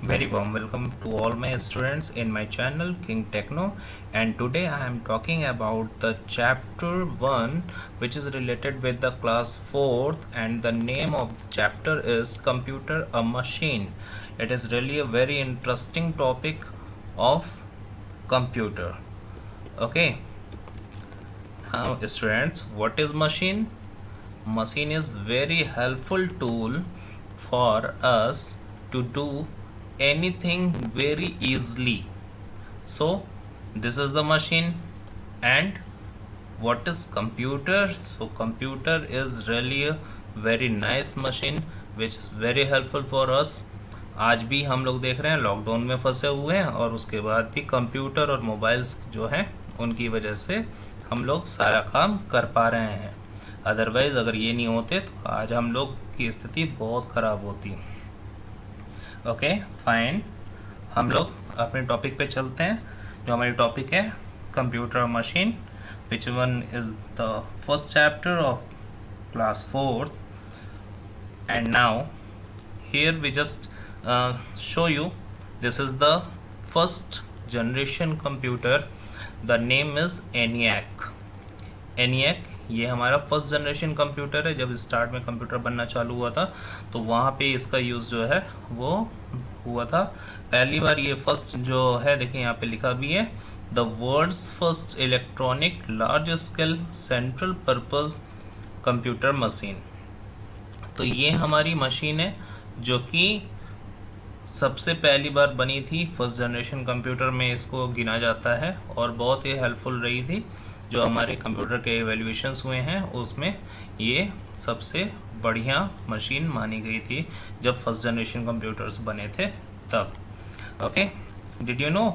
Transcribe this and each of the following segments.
Very warm welcome to all my students in my channel King Techno, and today I am talking about the chapter 1 which is related with the class 4th, and the name of the chapter is Computer a Machine. It is really a very interesting topic of computer. Okay, now students, what is machine? Machine is very helpful tool for us to do anything very easily. So this is the machine. And what is computer? So computer is really a very nice machine which is very helpful for us. आज भी हम लोग देख रहे हैं lockdown में फंसे हुए हैं, और उसके बाद भी कंप्यूटर और मोबाइल्स जो हैं उनकी वजह से हम लोग सारा काम कर पा रहे हैं। अदरवाइज़ अगर ये नहीं होते तो आज हम लोग की स्थिति बहुत ख़राब होती। ओके फाइन, हम लोग अपने टॉपिक पे चलते हैं। जो हमारी टॉपिक है computer machine, which one is the first chapter of class 4th, and now here we just show you this is the first generation computer. The name is ENIAC. ये हमारा फर्स्ट जनरेशन कंप्यूटर है। जब start में computer बनना चालू हुआ था तो वहाँ पे इसका यूज़ जो है वो हुआ था पहली बार। ये फर्स्ट जो है देखिए यहाँ पे लिखा भी है, the world's first electronic large scale central purpose computer machine. तो ये हमारी मशीन है जो कि सबसे पहली बार बनी थी, फर्स्ट जनरेशन कंप्यूटर में इसको गिना जाता है, और बहुत ही हेल्पफुल रही थी। जो हमारे कंप्यूटर के एवेल्यूएशंस हुए हैं उसमें ये सबसे बढ़िया मशीन मानी गई थी जब फर्स्ट जनरेशन कंप्यूटर्स बने थे तब। Okay, did you know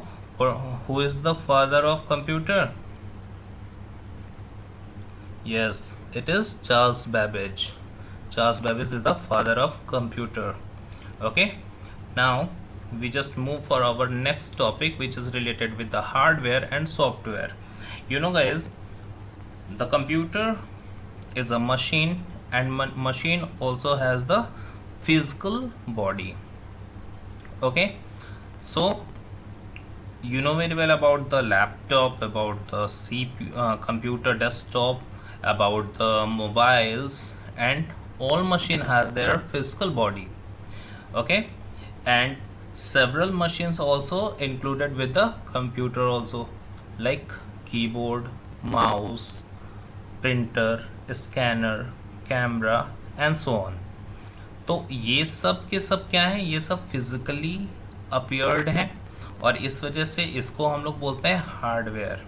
who is the father of computer? Yes, it is Charles Babbage. Charles Babbage is the father of computer. Okay, now we just move for our next topic, which is related with the hardware and software. You know guys, the computer is a machine, and machine also has the physical body. Okay, so you know very well about the laptop, about the CPU, computer desktop, about the mobiles, and all machine has their physical body. Okay, and several machines also included with the computer also, like keyboard, mouse, printer, scanner, camera and so on. तो ये सब के सब क्या है? ये सब physically appeared हैं, और इस वजह से इसको हम लोग बोलते हैं hardware.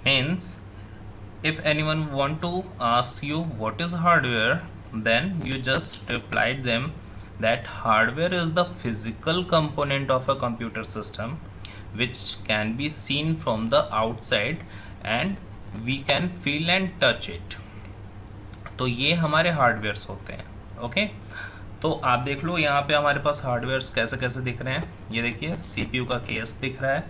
Means if anyone want to ask you what is hardware, then you just replied them that hardware is the physical component of a computer system which can be seen from the outside and we can feel and touch it. तो ये हमारे hardwares होते हैं। Okay, तो आप देख लो यहाँ पे हमारे पास हार्डवेयर्स कैसे कैसे दिख रहे हैं। ये देखिए CPU का केस दिख रहा है,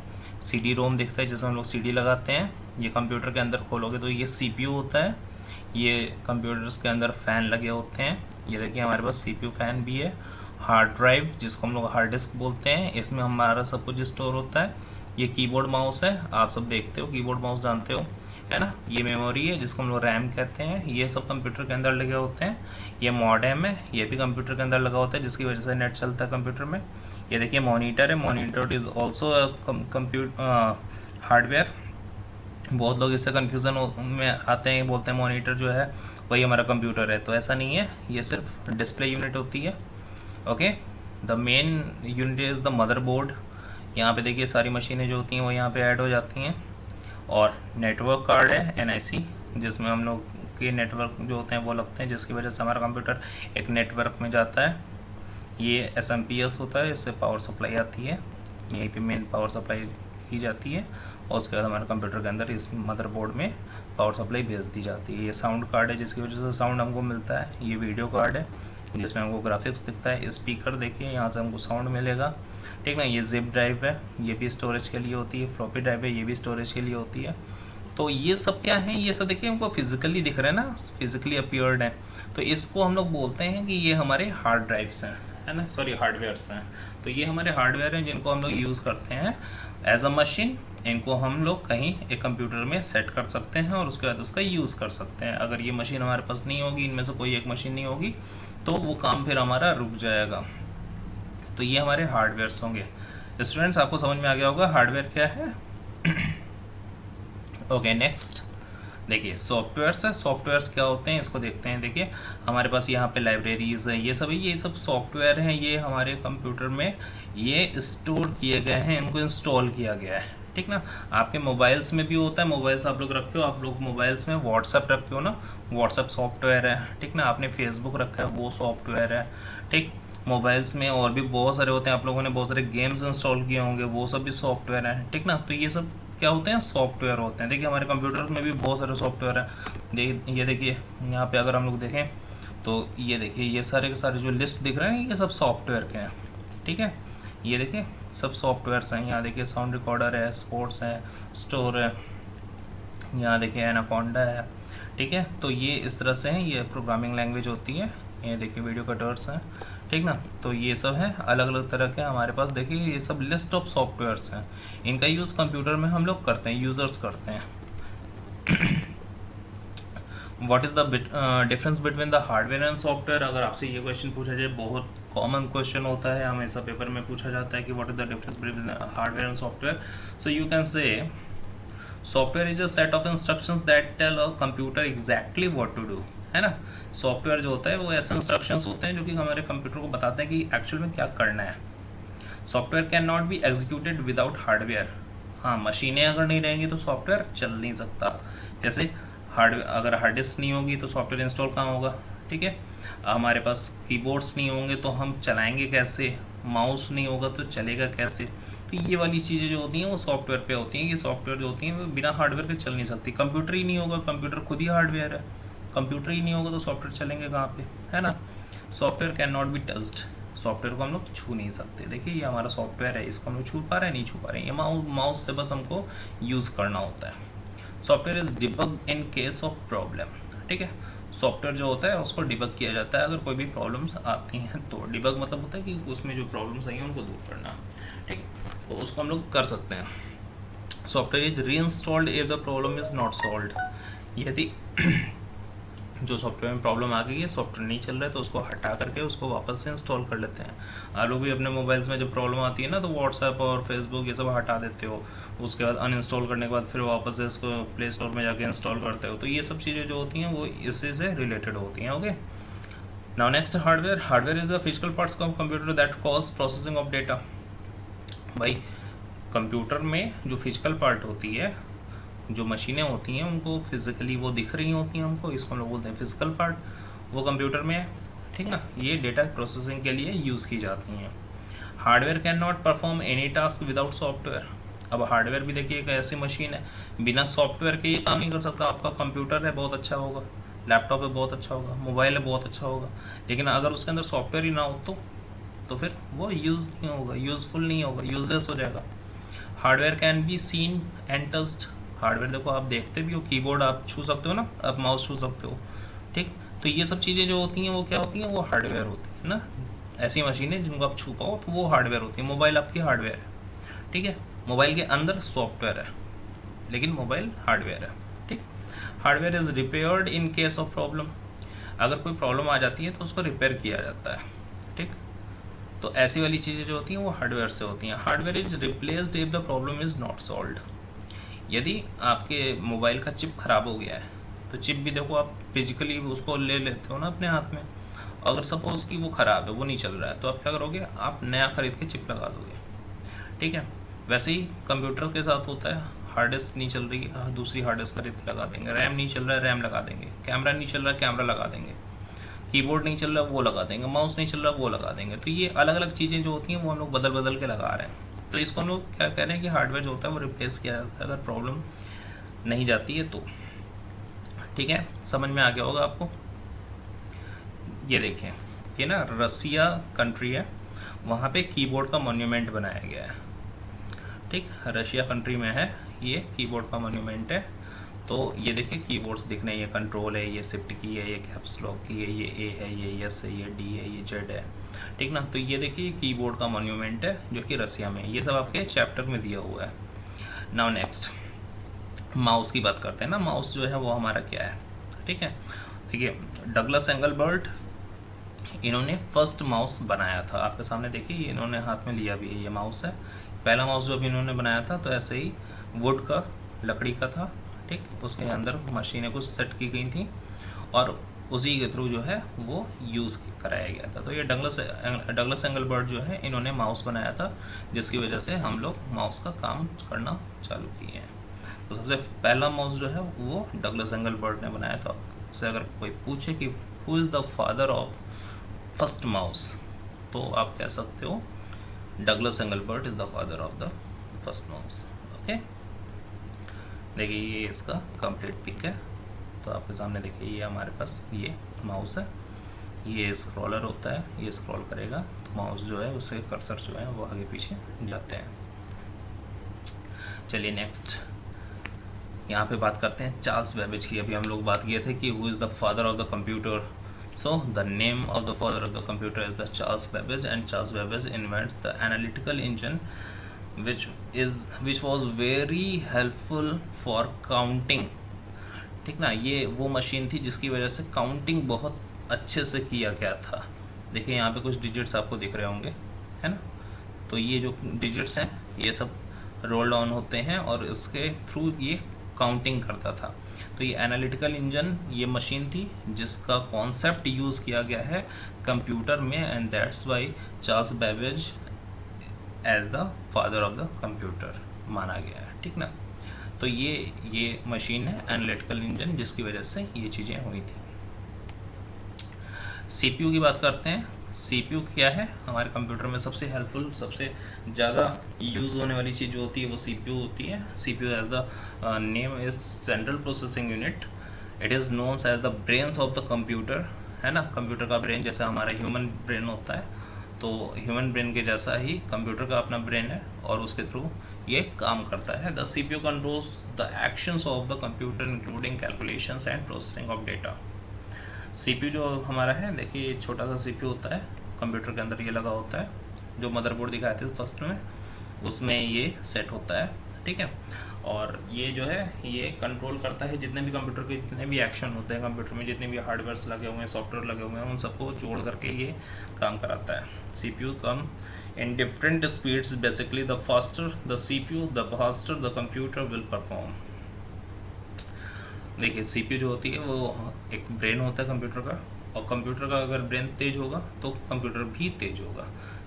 CD रोम दिखता है जिसमें हम लोग CD लगाते हैं। ये कंप्यूटर के अंदर खोलोगे तो ये CPU होता है। ये कंप्यूटर्स के अंदर फ़ैन लगे होते हैं। ये देखिए हमारे पास CPU फ़ैन भी है। हार्ड ड्राइव जिसको हम लोग हार्ड डिस्क बोलते हैं, इसमें हमारा सब कुछ स्टोर होता है। ये कीबोर्ड माउस है, आप सब देखते हो कीबोर्ड माउस जानते हो, है ना। ये मेमोरी है जिसको हम लोग रैम कहते हैं। ये सब कंप्यूटर के अंदर लगे होते हैं। ये मॉडेम है, ये भी कंप्यूटर के अंदर लगा होता है जिसकी वजह से नेट चलता है कंप्यूटर में। ये देखिए मॉनिटर है, monitor is also computer hardware. बहुत लोग इससे कन्फ्यूज़न में आते हैं, बोलते हैं मॉनिटर जो है वही हमारा कंप्यूटर है, तो ऐसा नहीं है, ये सिर्फ डिस्प्ले यूनिट होती है। Okay, the main unit is the motherboard. यहाँ पे देखिए सारी मशीनें जो होती हैं वो यहाँ पे ऐड हो जाती हैं। और नेटवर्क कार्ड है NIC, जिसमें हम लोग के नेटवर्क जो होते हैं वो लगते हैं, जिसकी वजह से हमारा कंप्यूटर एक नेटवर्क में जाता है। ये SMPS होता है, इससे पावर सप्लाई आती है, यहीं पे मेन पावर सप्लाई की जाती है, और उसके बाद हमारे कंप्यूटर के अंदर इस मदरबोर्ड में पावर सप्लाई भेज दी जाती है। ये साउंड कार्ड है जिसकी वजह से साउंड हमको मिलता है। ये वीडियो कार्ड है जिसमें हमको ग्राफिक्स दिखता है। स्पीकर देखिए यहाँ से हमको साउंड मिलेगा, ठीक ना। ये जिप ड्राइव है, ये भी स्टोरेज के लिए होती है। फ्लॉपी ड्राइव है, ये भी स्टोरेज के लिए होती है। तो ये सब क्या है? ये सब देखिए हमको फिजिकली दिख रहा है ना, फिजिकली अपीयर्ड है। तो इसको हम लोग बोलते हैं कि ये हमारे हार्ड ड्राइव्स हैं, है ना, सॉरी हार्डवेयर्स हैं। तो ये हमारे हार्डवेयर हैं जिनको हम लोग यूज़ करते हैं एज अ मशीन। इनको हम लोग कहीं एक कंप्यूटर में सेट कर सकते हैं और उसके बाद उसका यूज़ कर सकते हैं। अगर ये मशीन हमारे पास नहीं होगी, इनमें से कोई एक मशीन नहीं होगी, तो वो काम फिर हमारा रुक जाएगा। तो ये हमारे हार्डवेयर्स होंगे। स्टूडेंट्स, आपको समझ में आ गया होगा हार्डवेयर क्या है। ओके, नेक्स्ट देखिए सॉफ्टवेयर्स है। सॉफ्टवेयर्स क्या होते हैं इसको देखते हैं। देखिए हमारे पास यहाँ पे लाइब्रेरीज है, ये सब सॉफ्टवेयर हैं। ये हमारे कंप्यूटर में ये स्टोर किए गए हैं, इनको इंस्टॉल किया गया है, ठीक ना। आपके मोबाइल्स में भी होता है, मोबाइल्स आप लोग रखे हो, आप लोग मोबाइल्स में व्हाट्सएप रखे हो ना, व्हाट्सएप सॉफ्टवेयर है, ठीक ना। आपने फेसबुक रखा है, वो सॉफ्टवेयर है, ठीक। मोबाइल्स में और भी बहुत सारे होते हैं, आप लोगों ने बहुत सारे गेम्स इंस्टॉल किए होंगे, वो सब भी सॉफ्टवेयर हैं, ठीक ना। तो ये सब क्या होते हैं, सॉफ्टवेयर होते हैं। देखिए हमारे कंप्यूटर में भी बहुत सारे सॉफ्टवेयर हैं। ये देखिए यहाँ पे अगर हम लोग देखें तो ये देखिए ये सारे के सारे जो लिस्ट दिख रहे हैं ये सब सॉफ्टवेयर के हैं, ठीक है। ये देखिए सब सॉफ्टवेयर्स हैं। यहाँ देखिए साउंड रिकॉर्डर है, स्पोर्ट्स है, स्टोर है, यहाँ देखिए एनाकोंडा है, ठीक है। तो ये इस तरह से हैं, ये प्रोग्रामिंग लैंग्वेज होती है। ये देखिए वीडियो कटर्स हैं, ठीक ना। तो ये सब है अलग अलग तरह के हमारे पास। देखिए ये सब लिस्ट ऑफ सॉफ्टवेयर्स हैं, इनका यूज़ कंप्यूटर में हम लोग करते हैं, यूज़र्स करते हैं। What is the difference between the hardware and software? अगर आपसे ये क्वेश्चन पूछा जाए, बहुत कॉमन क्वेश्चन होता है, हमेशा पेपर में पूछा जाता है कि what is the difference between hardware and software. So you can say software is a set of instructions that tell a computer exactly what to do, है ना। सॉफ्टवेयर जो होता है वो ऐसे इंस्ट्रक्शंस होते हैं जो कि हमारे कंप्यूटर को बताते हैं कि एक्चुअल में क्या करना है। Software can not be executed without hardware. हाँ, मशीनें अगर नहीं रहेंगी तो सॉफ्टवेयर चल नहीं सकता। जैसे अगर हार्ड डिस्क नहीं होगी तो सॉफ्टवेयर इंस्टॉल कहाँ होगा, ठीक है। हमारे पास कीबोर्ड्स नहीं होंगे तो हम चलाएंगे कैसे, माउस नहीं होगा तो चलेगा कैसे। तो ये वाली चीज़ें जो होती हैं वो सॉफ्टवेयर पे होती हैं। ये सॉफ्टवेयर जो होती हैं वो बिना हार्डवेयर के चल नहीं सकती। कंप्यूटर ही नहीं होगा, कंप्यूटर खुद ही हार्डवेयर है, कंप्यूटर ही नहीं होगा तो सॉफ्टवेयर चलेंगे कहाँ पे, है ना। Software can not be touched, software को हम लोग छू नहीं सकते। देखिए ये हमारा सॉफ्टवेयर है, इसको हम लोग छू पा रहे हैं, नहीं छू पा रहे हैं। ये माउस से बस हमको यूज़ करना होता है। Software is debug in case of problem, ठीक है। सॉफ्टवेयर जो होता है उसको डिबग किया जाता है अगर कोई भी प्रॉब्लम्स आती हैं तो। डिबग मतलब होता है कि उसमें जो प्रॉब्लम्स आई हैं उनको दूर करना, ठीक। तो उसको हम लोग कर सकते हैं। सॉफ्टवेयर इज री installed if the problem is not solved. यदि जो सॉफ्टवेयर में प्रॉब्लम आ गई है, सॉफ्टवेयर नहीं चल रहा है, तो उसको हटा करके उसको वापस से इंस्टॉल कर लेते हैं। आप लोग भी अपने मोबाइल्स में जब प्रॉब्लम आती है ना तो व्हाट्सएप और फेसबुक ये सब हटा देते हो, उसके बाद अनइंस्टॉल करने के बाद फिर वापस से इसको प्ले स्टोर में जाके इंस्टॉल करते हो। तो ये सब चीज़ें जो होती हैं वो इसी से रिलेटेड होती हैं, okay. Now next hardware. Hardware is the physical parts of computer that cause processing of data. भाई कंप्यूटर में जो फिजिकल पार्ट होती है, जो मशीनें होती हैं उनको फिजिकली वो दिख रही होती हैं हमको, इसको हम लोग बोलते हैं फिजिकल पार्ट, वो कंप्यूटर में है, ठीक ना। ये डेटा प्रोसेसिंग के लिए यूज़ की जाती हैं। Hardware can not perform any task without software. अब हार्डवेयर भी देखिए एक ऐसी मशीन है, बिना सॉफ्टवेयर के ये काम नहीं कर सकता। आपका कंप्यूटर है बहुत अच्छा होगा, लैपटॉप है बहुत अच्छा होगा, मोबाइल है बहुत अच्छा होगा, लेकिन अगर उसके अंदर सॉफ्टवेयर ही ना हो तो फिर वो यूज़ नहीं होगा, यूज़फुल नहीं होगा, यूजलेस हो जाएगा। Hardware can be seen and touched. Hardware देखो आप देखते भी हो, कीबोर्ड आप छू सकते हो ना, आप माउस छू सकते हो, ठीक। तो ये सब चीज़ें जो होती हैं वो क्या होती हैं, वो हार्डवेयर होती है ना। ऐसी मशीनें जिनको आप छू पाओ तो वो हार्डवेयर होती है। मोबाइल आपकी हार्डवेयर है, ठीक है। मोबाइल के अंदर सॉफ्टवेयर है लेकिन मोबाइल हार्डवेयर है, ठीक। Hardware is repaired in case of problem. अगर कोई प्रॉब्लम आ जाती है तो उसको रिपेयर किया जाता है, ठीक। तो ऐसी वाली चीज़ें जो होती हैं वो हार्डवेयर से होती हैं। Hardware is replaced if the problem is not solved. यदि आपके मोबाइल का चिप ख़राब हो गया है तो चिप भी देखो आप फिजिकली उसको ले लेते हो ना अपने हाथ में। अगर सपोज़ कि वो ख़राब है, वो नहीं चल रहा है, तो आप क्या करोगे, आप नया ख़रीद के चिप लगा दोगे, ठीक है। वैसे ही कंप्यूटर के साथ होता है, हार्ड डिस्क नहीं चल रही है, दूसरी हार्ड डिस्क खरीद के लगा देंगे। रैम नहीं चल रहा है, रैम लगा देंगे। कैमरा नहीं चल रहा है, कैमरा लगा देंगे। कीबोर्ड नहीं चल रहा, वो लगा देंगे। माउस नहीं चल रहा, वो लगा देंगे। तो ये अलग अलग चीज़ें जो होती हैं वो हम लोग बदल बदल के लगा रहे हैं। तो इसको हम लोग क्या कह रहे हैं कि हार्डवेयर जो होता है वो रिप्लेस किया जाता है अगर प्रॉब्लम नहीं जाती है तो, ठीक है। समझ में आ गया होगा आपको। ये देखिए ये ना रसिया कंट्री है, वहाँ पे कीबोर्ड का मॉन्यूमेंट बनाया गया है, ठीक। रशिया कंट्री में है ये कीबोर्ड का मॉन्यूमेंट है। तो ये देखिए कीबोर्ड्स दिख रहे हैं, ये कंट्रोल है, ये शिफ्ट की है, ये कैप्स लॉक की है, ये ए है, ये एस है, ये डी है, ये जेड है, ठीक ना। तो ये देखिए कीबोर्ड का मॉन्यूमेंट है जो कि रसिया में, ये सब आपके चैप्टर में दिया हुआ है। नाउ नेक्स्ट माउस की बात करते हैं ना। माउस जो है वो हमारा क्या है, ठीक है। देखिए डगलस एंगलबर्ट, इन्होंने फर्स्ट माउस बनाया था। आपके सामने देखिए इन्होंने हाथ में लिया भी है, ये माउस है। पहला माउस जो भी इन्होंने बनाया था तो ऐसे ही वुड का, लकड़ी का था, ठीक। उसके अंदर मशीनें कुछ सेट की गई थी और उसी के थ्रू जो है वो यूज़ कराया गया था। तो ये डगलस एंगलबर्ट जो है इन्होंने माउस बनाया था, जिसकी वजह से हम लोग माउस का काम करना चालू किए हैं। तो सबसे पहला माउस जो है वो डगलस एंगलबर्ट ने बनाया था। उससे अगर कोई पूछे कि who is the father of first mouse, तो आप कह सकते हो Douglas Engelbart is the father of the first mouse. Okay, देखिए ये इसका कंप्लीट पिक है। तो आपके सामने देखिए ये हमारे पास ये माउस है, ये स्क्रॉलर होता है, ये स्क्रॉल करेगा तो माउस जो है उसके कर्सर जो है वो आगे पीछे जाते हैं। चलिए नेक्स्ट यहाँ पे बात करते हैं चार्ल्स बेबेज की। अभी हम लोग बात किए थे कि who is the father of the computer. So the name of the father of the computer is the Charles Babbage, and Charles Babbage invents the analytical engine, which was very helpful for counting। ठीक ना, ये वो machine थी जिसकी वजह से counting बहुत अच्छे से किया गया था। देखिए यहाँ पे कुछ डिजिट्स आपको दिख रहे होंगे, है ना। तो ये जो डिजिट्स हैं ये सब रोल डाउन होते हैं और इसके थ्रू ये काउंटिंग करता था। तो ये एनालिटिकल इंजन ये मशीन थी जिसका कॉन्सेप्ट यूज़ किया गया है कंप्यूटर में, and that's why Charles Babbage as the father of the computer माना गया है, ठीक ना। तो ये मशीन है एनालिटिकल इंजन जिसकी वजह से ये चीज़ें हुई थी। सीपीयू की बात करते हैं। सीपीयू क्या है, हमारे कंप्यूटर में सबसे हेल्पफुल, सबसे ज़्यादा यूज़ होने वाली चीज़ जो होती है वो सीपीयू होती है। CPU as the name is central processing unit. It is known as the brains of the computer, है ना। कंप्यूटर का ब्रेन जैसे हमारा ह्यूमन ब्रेन होता है, तो ह्यूमन ब्रेन के जैसा ही कंप्यूटर का अपना ब्रेन है और उसके थ्रू ये काम करता है। The CPU controls the actions of the computer including calculations and processing of data. CPU जो हमारा है, देखिए छोटा सा सीपीयू होता है कंप्यूटर के अंदर, ये लगा होता है। जो मदरबोर्ड दिखाए थे फर्स्ट में उसमें ये सेट होता है, ठीक है। और ये जो है ये कंट्रोल करता है जितने भी कंप्यूटर के जितने भी एक्शन होते हैं कंप्यूटर में, जितने भी हार्डवेयर्स लगे हुए हैं, सॉफ्टवेयर लगे हुए हैं, उन सबको जोड़ करके ये काम कराता है। CPU come in different speeds, basically the faster the CPU the faster the computer will perform. देखिए सीपीयू जो होती है वो एक ब्रेन होता है कंप्यूटर का, और कंप्यूटर का अगर ब्रेन तेज होगा तो कंप्यूटर भी तेज होगा।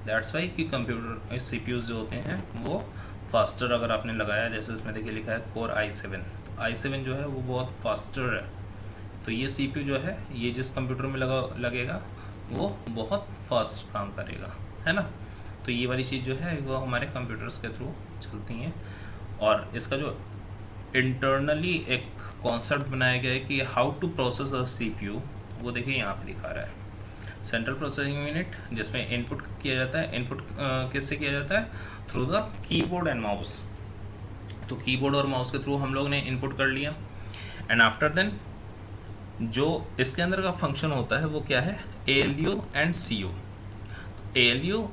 दैट्स वाई कि कंप्यूटर सीपीयूज जो होते हैं वो फास्टर, अगर आपने लगाया जैसे इसमें देखिए लिखा है कोर i7, तो i7 जो है वो बहुत फास्टर है। तो ये सीपीयू जो है ये जिस कंप्यूटर में लगेगा वो बहुत फास्ट काम करेगा, है ना। तो ये वाली चीज़ जो है वो हमारे कंप्यूटर्स के थ्रू चलती हैं। और इसका जो इंटरनली एक कॉन्सेप्ट बनाया गया है कि how to process a CPU, वो देखिए यहाँ पे दिखा रहा है। सेंट्रल प्रोसेसिंग यूनिट जिसमें इनपुट किया जाता है, इनपुट किससे किया जाता है, through the keyboard and mouse. तो कीबोर्ड और माउस के थ्रू हम लोग ने इनपुट कर लिया, एंड आफ्टर देन जो इसके अंदर का फंक्शन होता है वो क्या है, ALU and CU। ALU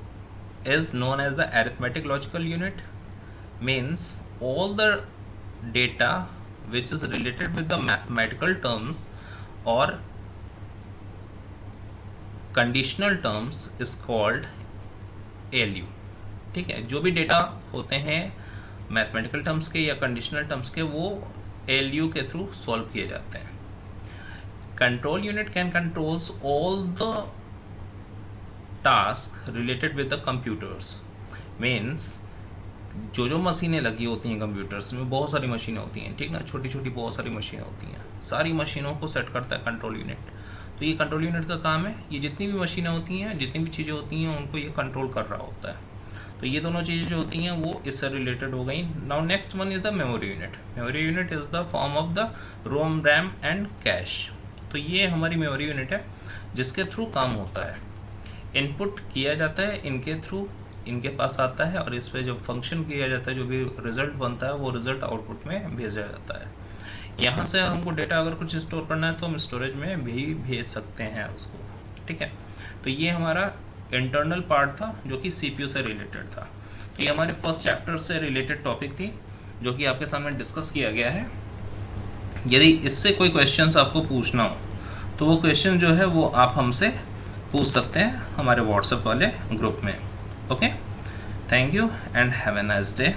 is known as the arithmetic logical unit, means all the data which is related with the mathematical terms or conditional terms is called ALU, ठीक है। जो भी डेटा होते हैं मैथमेटिकल टर्म्स के या conditional terms के वो ALU के थ्रू सॉल्व किए जाते हैं। Control unit can controls all the task related with the computers, means जो मशीनें लगी होती हैं कंप्यूटर्स में, बहुत सारी मशीनें होती हैं, ठीक ना, छोटी छोटी बहुत सारी मशीनें होती हैं, सारी मशीनों को सेट करता है कंट्रोल यूनिट। तो ये कंट्रोल यूनिट का काम है, ये जितनी भी मशीनें होती हैं, जितनी भी चीज़ें होती हैं, उनको ये कंट्रोल कर रहा होता है। तो ये दोनों चीज़ें जो होती हैं वो इससे रिलेटेड हो गई। Now next one is the memory unit. Memory unit is the form of the ROM, RAM and cache. तो ये हमारी मेमोरी यूनिट है जिसके थ्रू काम होता है, इनपुट किया जाता है इनके थ्रू, इनके पास आता है और इस पर जब फंक्शन किया जाता है, जो भी रिज़ल्ट बनता है वो रिज़ल्ट आउटपुट में भेजा जाता है। यहाँ से हमको डेटा अगर कुछ स्टोर करना है तो हम स्टोरेज में भी भेज सकते हैं उसको, ठीक है। तो ये हमारा इंटरनल पार्ट था जो कि CPU से रिलेटेड था। ये हमारे फर्स्ट चैप्टर से रिलेटेड टॉपिक थी जो कि आपके सामने डिस्कस किया गया है। यदि इससे कोई क्वेश्चंस आपको पूछना हो तो वो क्वेश्चन जो है वो आप हमसे पूछ सकते हैं हमारे व्हाट्सएप वाले ग्रुप में। Okay, thank you and have a nice day.